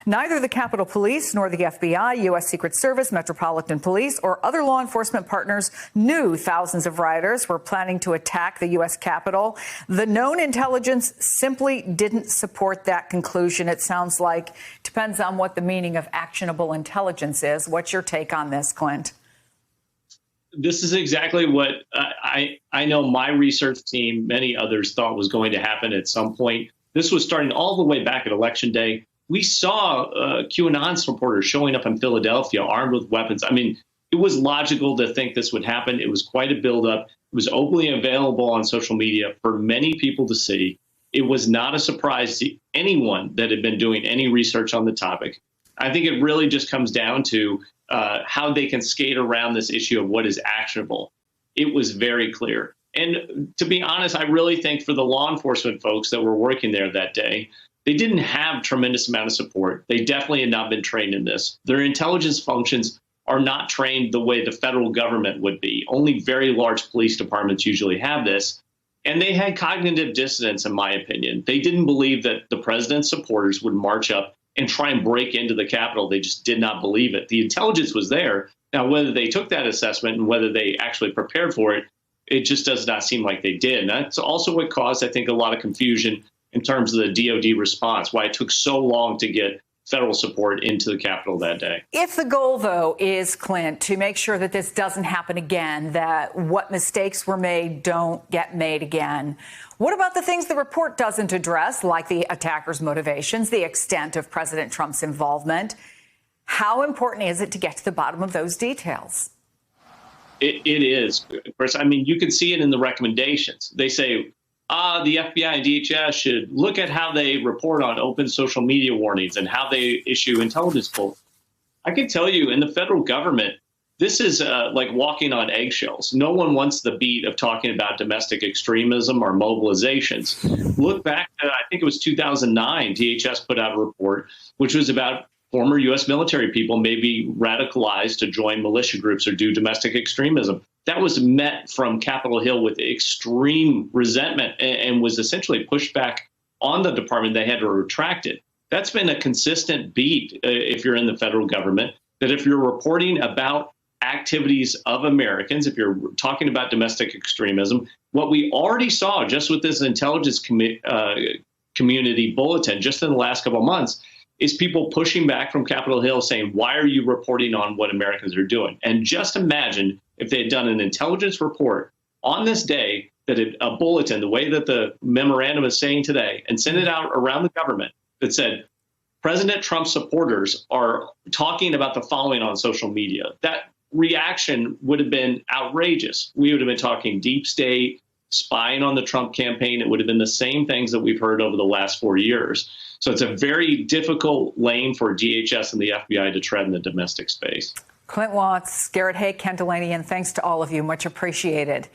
Neither the Capitol Police nor the FBI, U.S. Secret Service, Metropolitan Police, or other law enforcement partners knew thousands of rioters were planning to attack the U.S. Capitol. The known intelligence simply didn't support that conclusion. It sounds like depends on what the meaning of actionable intelligence is. What's your take on this, Clint? This is exactly what I know my research team, many others, thought was going to happen at some point. This was starting all the way back at Election Day. We saw QAnon supporters showing up in Philadelphia armed with weapons. I mean, it was logical to think this would happen. It was quite a buildup. It was openly available on social media for many people to see. It was not a surprise to anyone that had been doing any research on the topic. I think it really just comes down to how they can skate around this issue of what is actionable. It was very clear. And to be honest, I really think for the law enforcement folks that were working there that day, they didn't have tremendous amount of support. They definitely had not been trained in this. Their intelligence functions are not trained the way the federal government would be. Only very large police departments usually have this. And they had cognitive dissonance, in my opinion. They didn't believe that the president's supporters would march up and try and break into the Capitol. They just did not believe it. The intelligence was there. Now, whether they took that assessment and whether they actually prepared for it, it just does not seem like they did. And that's also what caused, I think, a lot of confusion in terms of the DOD response, why it took so long to get federal support into the Capitol that day. If the goal, though, is, Clint, to make sure that this doesn't happen again, that what mistakes were made don't get made again, what about the things the report doesn't address, like the attackers' motivations, the extent of President Trump's involvement? How important is it to get to the bottom of those details? It is, Chris. I mean, you can see it in the recommendations. They say, the FBI and DHS should look at how they report on open social media warnings and how they issue intelligence bulletins. I can tell you, in the federal government, this is like walking on eggshells. No one wants the beat of talking about domestic extremism or mobilizations. Look back to, I think it was 2009, DHS put out a report, which was about former U.S. military people may be radicalized to join militia groups or do domestic extremism. That was met from Capitol Hill with extreme resentment and was essentially pushed back on the department. They had to retract it. That's been a consistent beat if you're in the federal government, that if you're reporting about activities of Americans, if you're talking about domestic extremism, what we already saw just with this intelligence community bulletin just in the last couple of months is people pushing back from Capitol Hill saying, why are you reporting on what Americans are doing? And just imagine if they had done an intelligence report on this day, that a bulletin, the way that the memorandum is saying today, and sent it out around the government that said, President Trump's supporters are talking about the following on social media. That reaction would have been outrageous. We would have been talking deep state, spying on the Trump campaign. It would have been the same things that we've heard over the last 4 years. So it's a very difficult lane for DHS and the FBI to tread in the domestic space. Clint Watts, Garrett Haake, Ken Dilanian, thanks to all of you. Much appreciated.